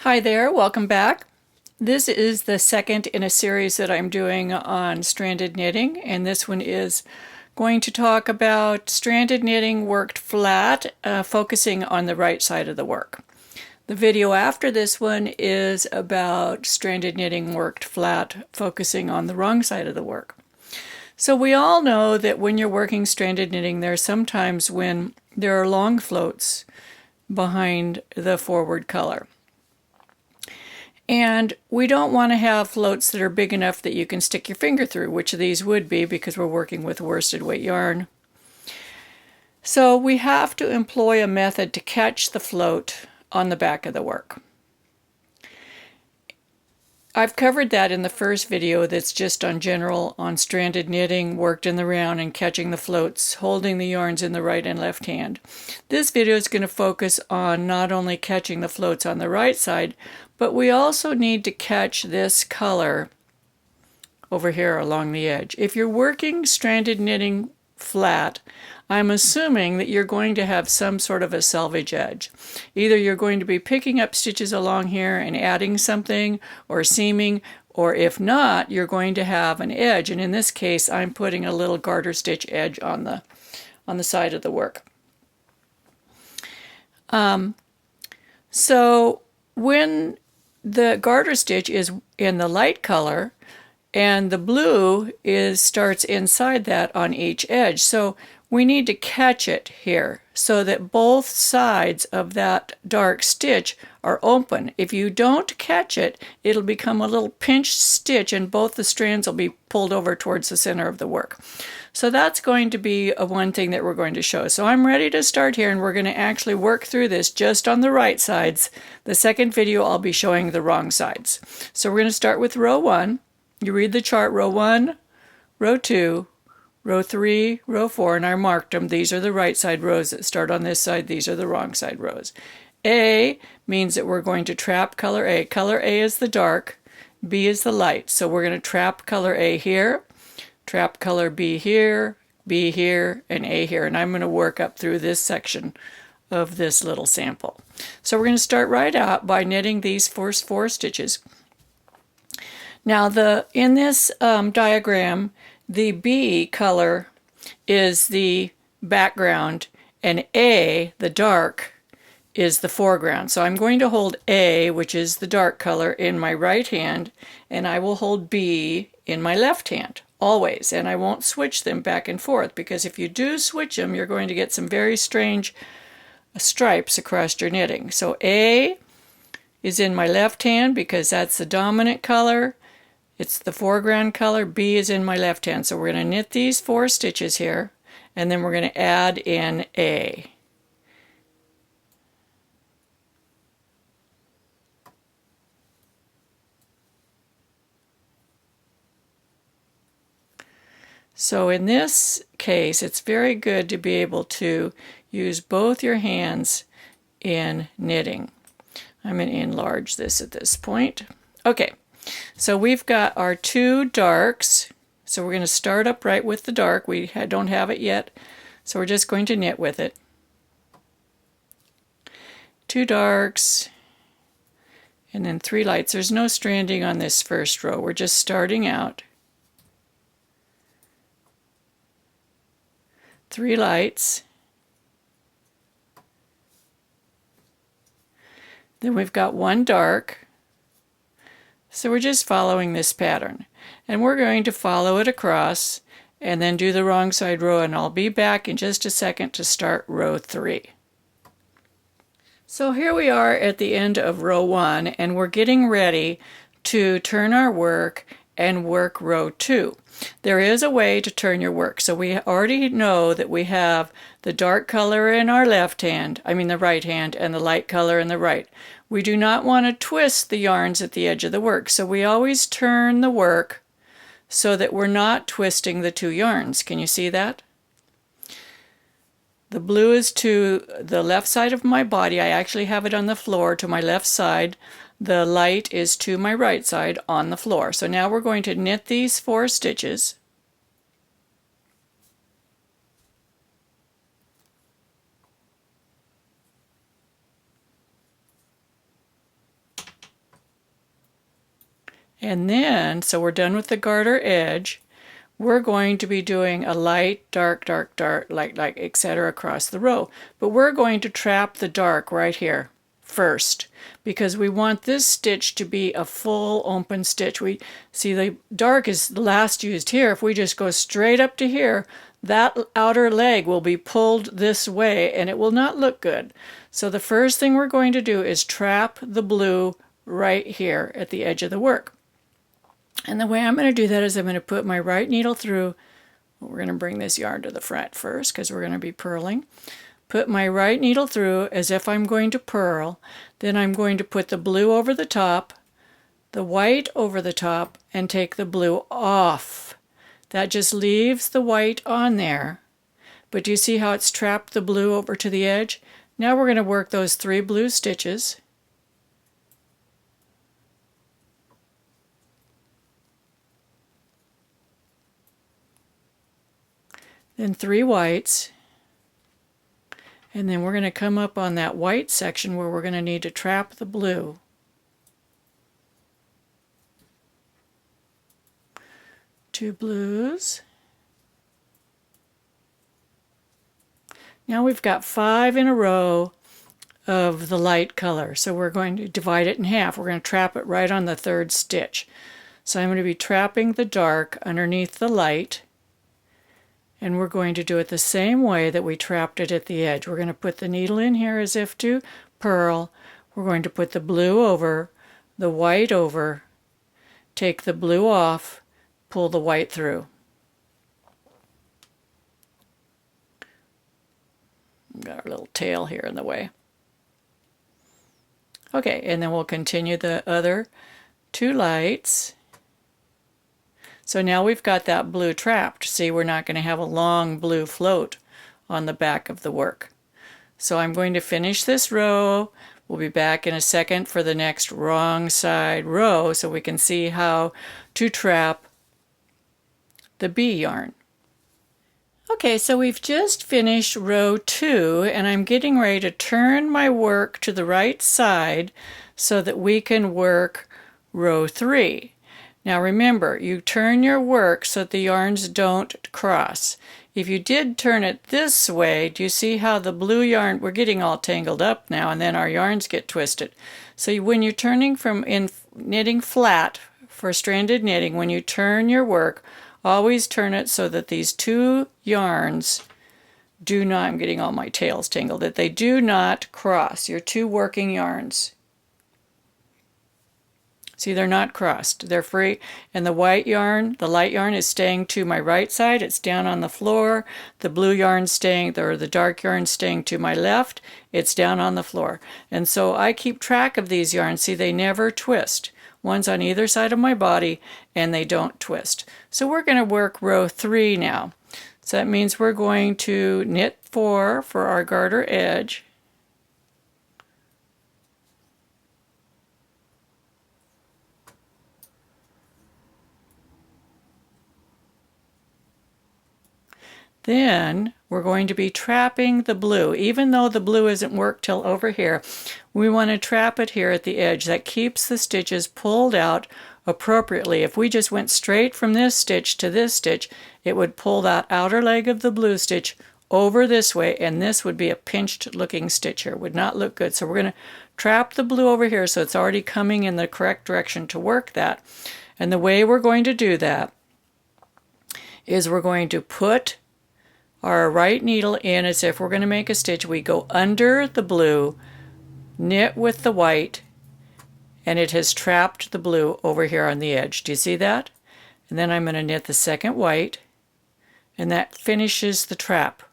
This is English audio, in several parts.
Hi there, welcome back. This is the second in a series that I'm doing on stranded knitting, and this one is going to talk about stranded knitting worked flat, focusing on the right side of the work. The video after this one is about stranded knitting worked flat, focusing on the wrong side of the work. So we all know that when you're working stranded knitting, there are some times when there are long floats behind the forward color. And we don't want to have floats that are big enough that you can stick your finger through, which these would be because we're working with worsted weight yarn. So we have to employ a method to catch the float on the back of the work. I've covered that in the first video that's just on general on stranded knitting, worked in the round and catching the floats, holding the yarns in the right and left hand. This video is going to focus on not only catching the floats on the right side, but we also need to catch this color over here along the edge. If you're working stranded knitting flat, I'm assuming that you're going to have some sort of a selvage edge. Either you're going to be picking up stitches along here and adding something or seaming, or if not, you're going to have an edge. And in this case, I'm putting a little garter stitch edge on the side of the work. So when the garter stitch is in the light color and the blue starts inside that on each edge. So we need to catch it here so that both sides of that dark stitch are open. If you don't catch it, it'll become a little pinched stitch and both the strands will be pulled over towards the center of the work. So that's going to be one thing that we're going to show. So I'm ready to start here, and we're going to actually work through this just on the right sides. The second video I'll be showing the wrong sides. So we're going to start with row 1. You read the chart: row 1, row 2, row 3, row 4, and I marked them. These are the right side rows that start on this side. These are the wrong side rows. A means that we're going to trap color A. Color A is the dark, B is the light. So we're going to trap color A here, trap color B here, B here, and A here. And I'm going to work up through this section of this little sample. So we're going to start right out by knitting these first 4 stitches. Now in this diagram, the B color is the background and A, the dark, is the foreground. So I'm going to hold A, which is the dark color, in my right hand, and I will hold B in my left hand, always. And I won't switch them back and forth, because if you do switch them, you're going to get some very strange stripes across your knitting. So A is in my left hand because that's the dominant color. It's the foreground color. B is in my left hand. So we're going to knit these 4 stitches here, and then we're going to add in A. So in this case, it's very good to be able to use both your hands in knitting. I'm going to enlarge this at this point. Okay, so we've got our 2 darks. So we're going to start up right with the dark. We don't have it yet, so we're just going to knit with it. 2 darks, and then 3 lights. There's no stranding on this first row. We're just starting out. 3 lights. Then we've got 1 dark. So we're just following this pattern. And we're going to follow it across and then do the wrong side row, and I'll be back in just a second to start row 3. So here we are at the end of row 1, and we're getting ready to turn our work and work row 2. There is a way to turn your work. So we already know that we have the dark color in our left hand, the right hand, and the light color in the right. We do not want to twist the yarns at the edge of the work, so we always turn the work so that we're not twisting the 2 yarns. Can you see that? The blue is to the left side of my body. I actually have it on the floor to my left side. The light is to my right side on the floor. So now we're going to knit these 4 stitches. And then, so we're done with the garter edge. We're going to be doing a light, dark, dark, dark, like etc. across the row. But we're going to trap the dark right here first because we want this stitch to be a full open stitch. We see the dark is the last used here. If we just go straight up to here, that outer leg will be pulled this way and it will not look good. So the first thing we're going to do is trap the blue right here at the edge of the work. And the way I'm going to do that is I'm going to put my right needle through. We're going to bring this yarn to the front first because we're going to be purling. Put my right needle through as if I'm going to purl. Then I'm going to put the blue over the top, the white over the top, and take the blue off. That just leaves the white on there. But do you see how it's trapped the blue over to the edge? Now we're going to work those 3 blue stitches. Then 3 whites, and then we're going to come up on that white section where we're going to need to trap the blue. 2 blues. Now we've got 5 in a row of the light color, so we're going to divide it in half. We're going to trap it right on the 3rd stitch. So I'm going to be trapping the dark underneath the light. And we're going to do it the same way that we trapped it at the edge. We're going to put the needle in here as if to purl. We're going to put the blue over, the white over, take the blue off, pull the white through. We've got our little tail here in the way. Okay, and then we'll continue the other 2 lights. So now we've got that blue trapped. See, we're not going to have a long blue float on the back of the work. So I'm going to finish this row. We'll be back in a second for the next wrong side row so we can see how to trap the bee yarn. Okay, so we've just finished row 2 and I'm getting ready to turn my work to the right side so that we can work row 3. Now remember, you turn your work so that the yarns don't cross. If you did turn it this way, do you see how the blue yarn, we're getting all tangled up now and then our yarns get twisted. So when you're turning from in knitting flat for stranded knitting, when you turn your work, always turn it so that these 2 yarns do not, I'm getting all my tails tangled, that they do not cross, your 2 working yarns. See, they're not crossed. They're free. And the white yarn, the light yarn is staying to my right side. It's down on the floor. The blue yarn staying, or the dark yarn staying to my left. It's down on the floor. And so I keep track of these yarns. See, they never twist. One's on either side of my body, and they don't twist. So we're going to work row 3 now. So that means we're going to knit 4 for our garter edge. Then we're going to be trapping the blue. Even though the blue isn't worked till over here, we want to trap it here at the edge. That keeps the stitches pulled out appropriately. If we just went straight from this stitch to this stitch, it would pull that outer leg of the blue stitch over this way, and this would be a pinched looking stitch here. It would not look good. So we're going to trap the blue over here so it's already coming in the correct direction to work that. And the way we're going to do that is we're going to put our right needle in as if we're going to make a stitch. We go under the blue, knit with the white, and it has trapped the blue over here on the edge. Do you see that? And then I'm going to knit the second white, and that finishes the trap.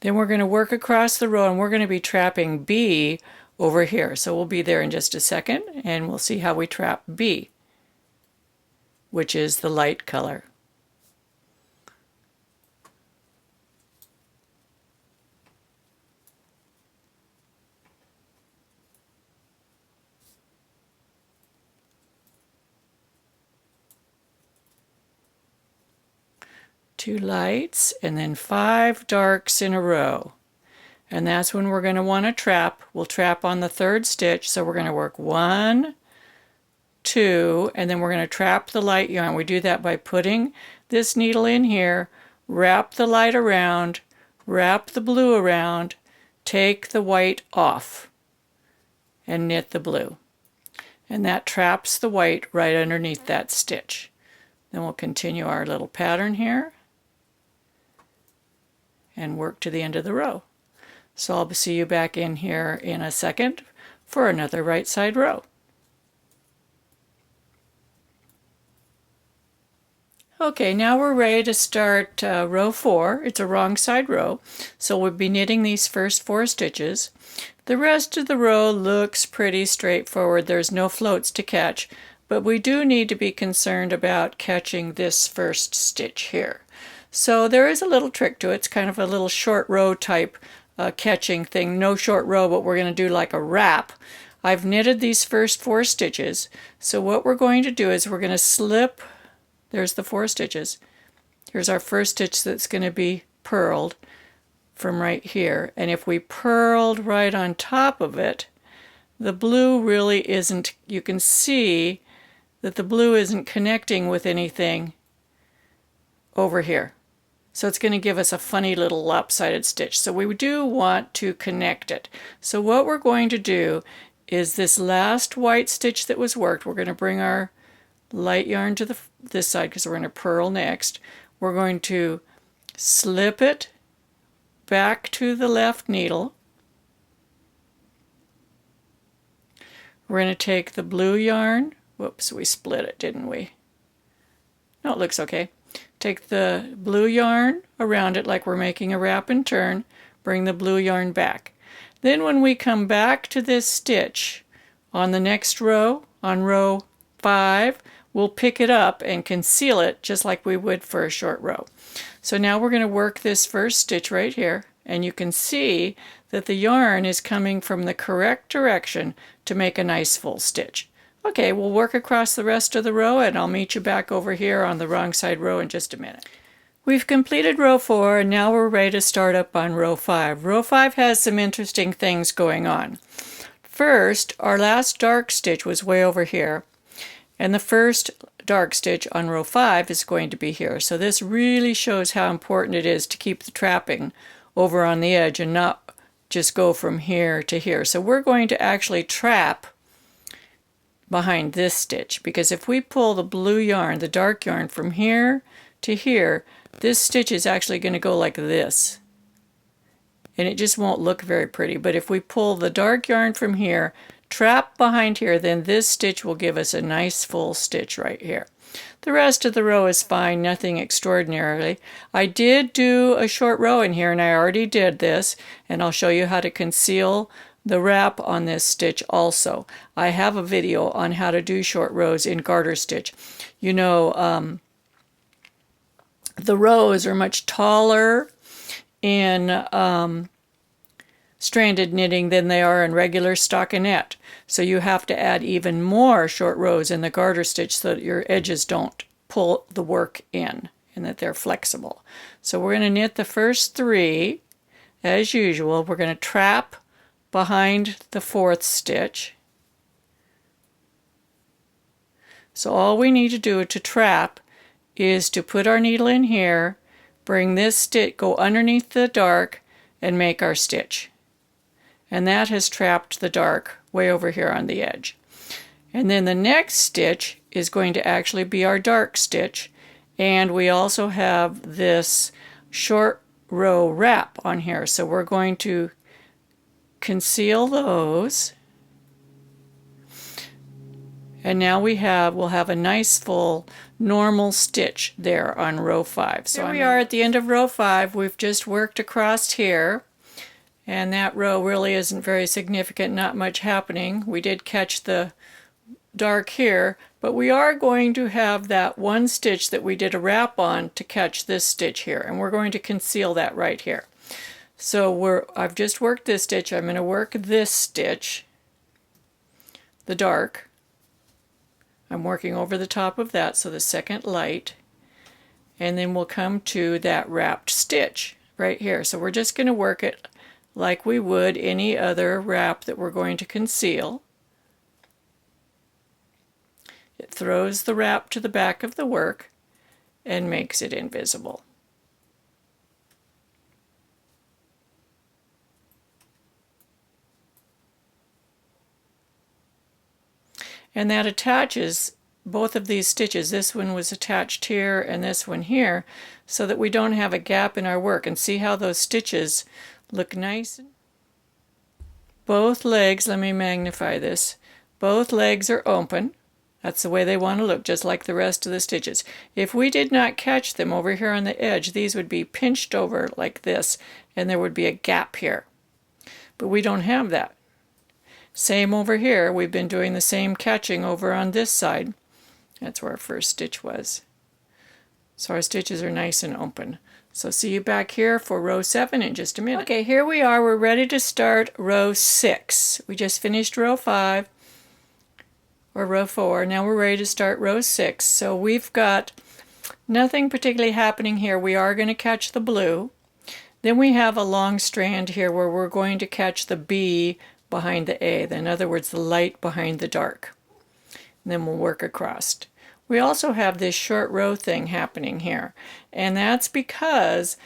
Then we're going to work across the row, and we're going to be trapping B over here. So we'll be there in just a second, and we'll see how we trap B, which is the light color. Two lights and then 5 darks in a row, and that's when we're going to want to trap. We'll trap on the 3rd stitch, so we're going to work 1, 2, and then we're going to trap the light yarn. We do that by putting this needle in here, wrap the light around, wrap the blue around, take the white off, and knit the blue. And that traps the white right underneath that stitch. Then we'll continue our little pattern here and work to the end of the row. So I'll see you back in here in a second for another right side row. Okay, now we're ready to start row 4. It's a wrong side row, so we'll be knitting these first 4 stitches. The rest of the row looks pretty straightforward. There's no floats to catch, but we do need to be concerned about catching this first stitch here. So there is a little trick to it. It's kind of a little short row type catching thing. No short row, but we're going to do like a wrap. I've knitted these first 4 stitches, so what we're going to do is we're going to slip. There's the 4 stitches. Here's our first stitch that's going to be purled from right here. And if we purled right on top of it, the blue really isn't, you can see that the blue isn't connecting with anything over here. So it's going to give us a funny little lopsided stitch. So we do want to connect it. So what we're going to do is this last white stitch that was worked, we're going to bring our light yarn to this side because we're going to purl next. We're going to slip it back to the left needle. We're going to take the blue yarn. Whoops, we split it, didn't we? No, it looks okay. Take the blue yarn around it like we're making a wrap and turn. Bring the blue yarn back. Then when we come back to this stitch on the next row, on row 5, we'll pick it up and conceal it just like we would for a short row. So now we're going to work this first stitch right here, and you can see that the yarn is coming from the correct direction to make a nice full stitch. Okay, we'll work across the rest of the row, and I'll meet you back over here on the wrong side row in just a minute. We've completed row 4, and now we're ready to start up on row 5. Row 5 has some interesting things going on. First, our last dark stitch was way over here, and the first dark stitch on row 5 is going to be here. So this really shows how important it is to keep the trapping over on the edge and not just go from here to here. So we're going to actually trap behind this stitch, because if we pull the blue yarn, the dark yarn, from here to here, this stitch is actually going to go like this. And it just won't look very pretty. But if we pull the dark yarn from here, trap behind here, then this stitch will give us a nice full stitch right here. The rest of the row is fine, nothing extraordinarily. I did do a short row in here, and I already did this, and I'll show you how to conceal the wrap on this stitch also. I have a video on how to do short rows in garter stitch. You know, the rows are much taller in stranded knitting than they are in regular stockinette. So you have to add even more short rows in the garter stitch so that your edges don't pull the work in and that they're flexible. So we're going to knit the first 3 as usual. We're going to trap behind the 4th stitch. So all we need to do to trap is to put our needle in here, bring this stitch, go underneath the dark, and make our stitch. And that has trapped the dark way over here on the edge. And then the next stitch is going to actually be our dark stitch, and we also have this short row wrap on here. So we're going to conceal those, and now we'll have a nice full normal stitch there on row 5. So here we are at the end of row 5. We've just worked across here, and that row really isn't very significant, not much happening. We did catch the dark here, but we are going to have that one stitch that we did a wrap on to catch this stitch here, and we're going to conceal that right here. So I've just worked this stitch. I'm going to work this stitch, the dark. I'm working over the top of that, so the second light, and then we'll come to that wrapped stitch right here. So we're just going to work it like we would any other wrap that we're going to conceal. It throws the wrap to the back of the work and makes it invisible. And that attaches both of these stitches. This one was attached here and this one here, so that we don't have a gap in our work. And see how those stitches look nice? Both legs, let me magnify this, both legs are open. That's the way they want to look, just like the rest of the stitches. If we did not catch them over here on the edge, these would be pinched over like this, and there would be a gap here. But we don't have that. Same over here. We've been doing the same catching over on this side. That's where our first stitch was. So our stitches are nice and open. So see you back here for row 7 in just a minute. Okay, here we are. We're ready to start row 6. We just finished row 5 or row 4. Now we're ready to start row 6. So we've got nothing particularly happening here. We are going to catch the blue. Then we have a long strand here where we're going to catch the B behind the A. In other words, the light behind the dark. And then we'll work across. We also have this short row thing happening here, and that's because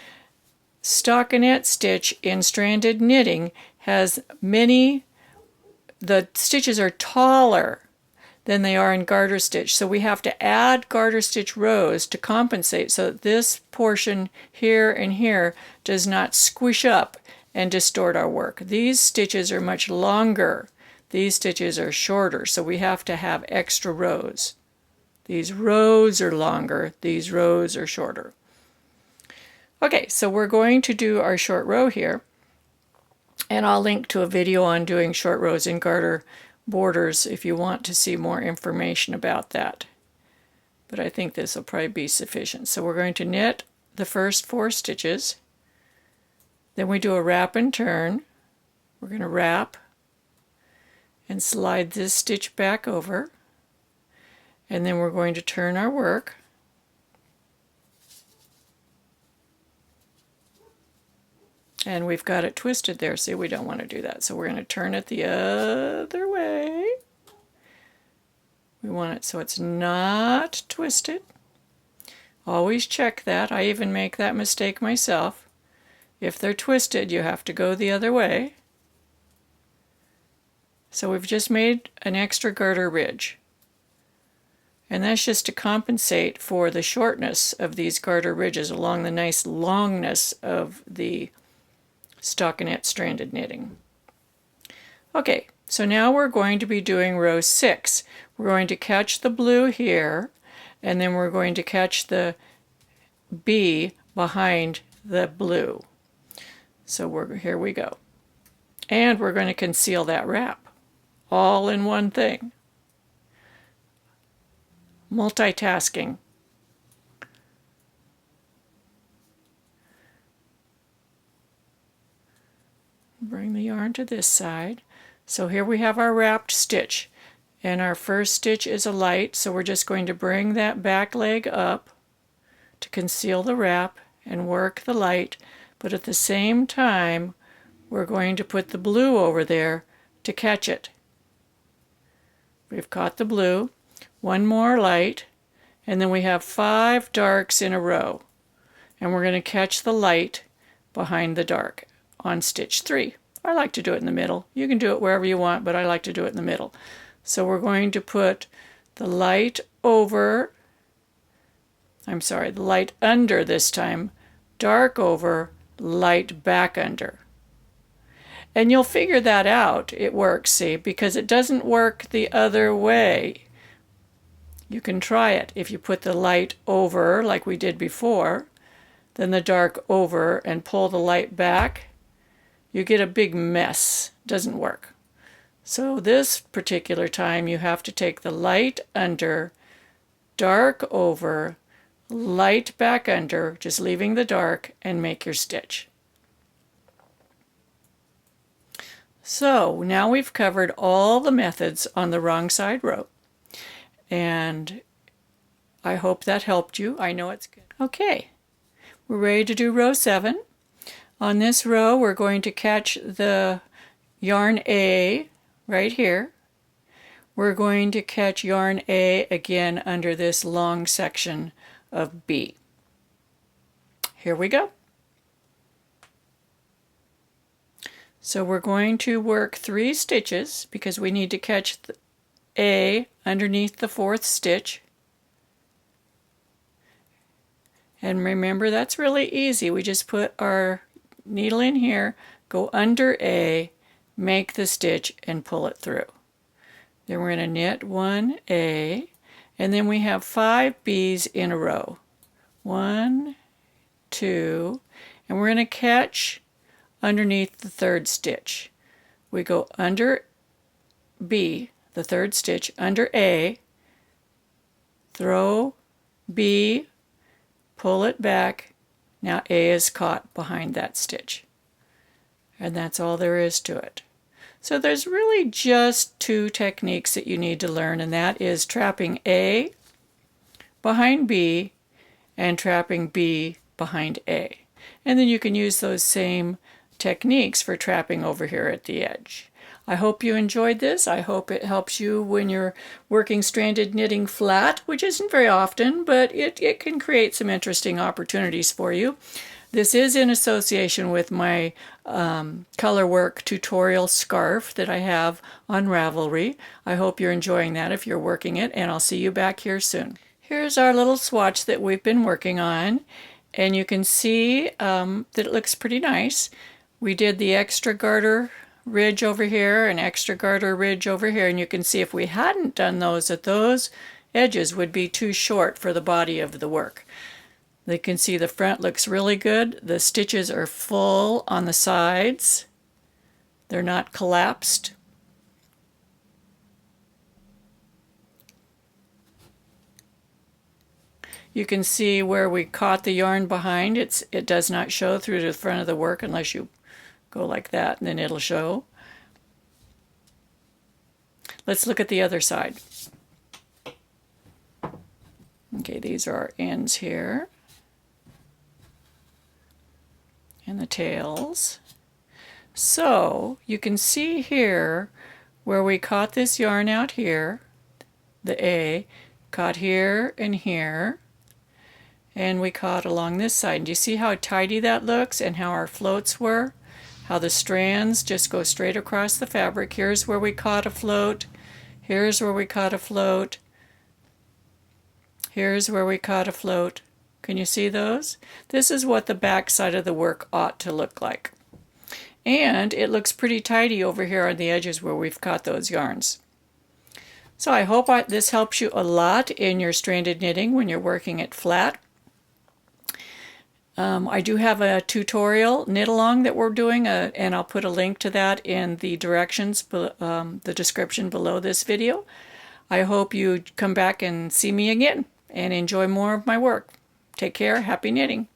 stockinette stitch in stranded knitting has the stitches are taller than they are in garter stitch, so we have to add garter stitch rows to compensate so that this portion here and here does not squish up and distort our work. These stitches are much longer. These stitches are shorter, so we have to have extra rows. These rows are longer, these rows are shorter. Okay, so we're going to do our short row here, and I'll link to a video on doing short rows in garter borders if you want to see more information about that. But I think this will probably be sufficient. So we're going to knit the first 4 stitches. Then we do a wrap and turn. We're going to wrap and slide this stitch back over. And then we're going to turn our work. And we've got it twisted there. See, we don't want to do that. So we're going to turn it the other way. We want it so it's not twisted. Always check that. I even make that mistake myself. If they're twisted, you have to go the other way. So we've just made an extra garter ridge. And that's just to compensate for the shortness of these garter ridges along the nice longness of the stockinette stranded knitting. Okay, so now we're going to be doing row 6. We're going to catch the blue here, and then we're going to catch the B behind the blue. So here we go. And we're going to conceal that wrap, all in one thing. Multitasking. Bring the yarn to this side. So here we have our wrapped stitch, and our first stitch is a light, so we're just going to bring that back leg up to conceal the wrap and work the light, but at the same time we're going to put the blue over there to catch it. We've caught the blue, one more light, and then we have 5 darks in a row, and we're going to catch the light behind the dark on stitch 3. I like to do it in the middle. You can do it wherever you want, but I like to do it in the middle. So we're going to put the light over, the light under this time, dark over, light back under. And you'll figure that out. It works, see, because it doesn't work the other way. You can try it. If you put the light over, like we did before, then the dark over, and pull the light back, you get a big mess. Doesn't work. So this particular time you have to take the light under, dark over, light back under, just leaving the dark, and make your stitch. So now we've covered all the methods on the wrong side row, and I hope that helped you. I know it's good. Okay, we're ready to do row 7. On this row we're going to catch the yarn A right here. we're going to catch yarn A again under this long section of B. Here we go. So we're going to work 3 stitches because we need to catch A underneath the 4th stitch. And remember, that's really easy. We just put our needle in here, go under A, make the stitch, and pull it through. Then we're going to knit 1 A, and then we have 5 B's in a row. 1, 2, and we're going to catch underneath the 3rd stitch. We go under B, the 3rd stitch, under A, throw B, pull it back. Now A is caught behind that stitch. And that's all there is to it. So there's really just 2 techniques that you need to learn, and that is trapping A behind B and trapping B behind A. And then you can use those same techniques for trapping over here at the edge. I hope you enjoyed this. I hope it helps you when you're working stranded knitting flat, which isn't very often, but it can create some interesting opportunities for you. This is in association with my color work tutorial scarf that I have on Ravelry. I hope you're enjoying that if you're working it, and I'll see you back here soon. Here's our little swatch that we've been working on, and you can see that it looks pretty nice. We did the extra garter ridge over here and extra garter ridge over here, and you can see if we hadn't done those, that those edges would be too short for the body of the work. You can see the front looks really good. The stitches are full on the sides. They're not collapsed. You can see where we caught the yarn behind. It does not show through to the front of the work unless you go like that, and then it'll show. Let's look at the other side. Okay, these are our ends here. And the tails. So you can see here where we caught this yarn out here, the A, caught here and here, and we caught along this side. Do you see how tidy that looks and how our floats were? How the strands just go straight across the fabric. Here's where we caught a float. Here's where we caught a float. Here's where we caught a float. Can you see those? This is what the back side of the work ought to look like. And it looks pretty tidy over here on the edges where we've caught those yarns. So I hope this helps you a lot in your stranded knitting when you're working it flat. I do have a tutorial knit along that we're doing, and I'll put a link to that in the directions, the description below this video. I hope you come back and see me again and enjoy more of my work. Take care. Happy knitting.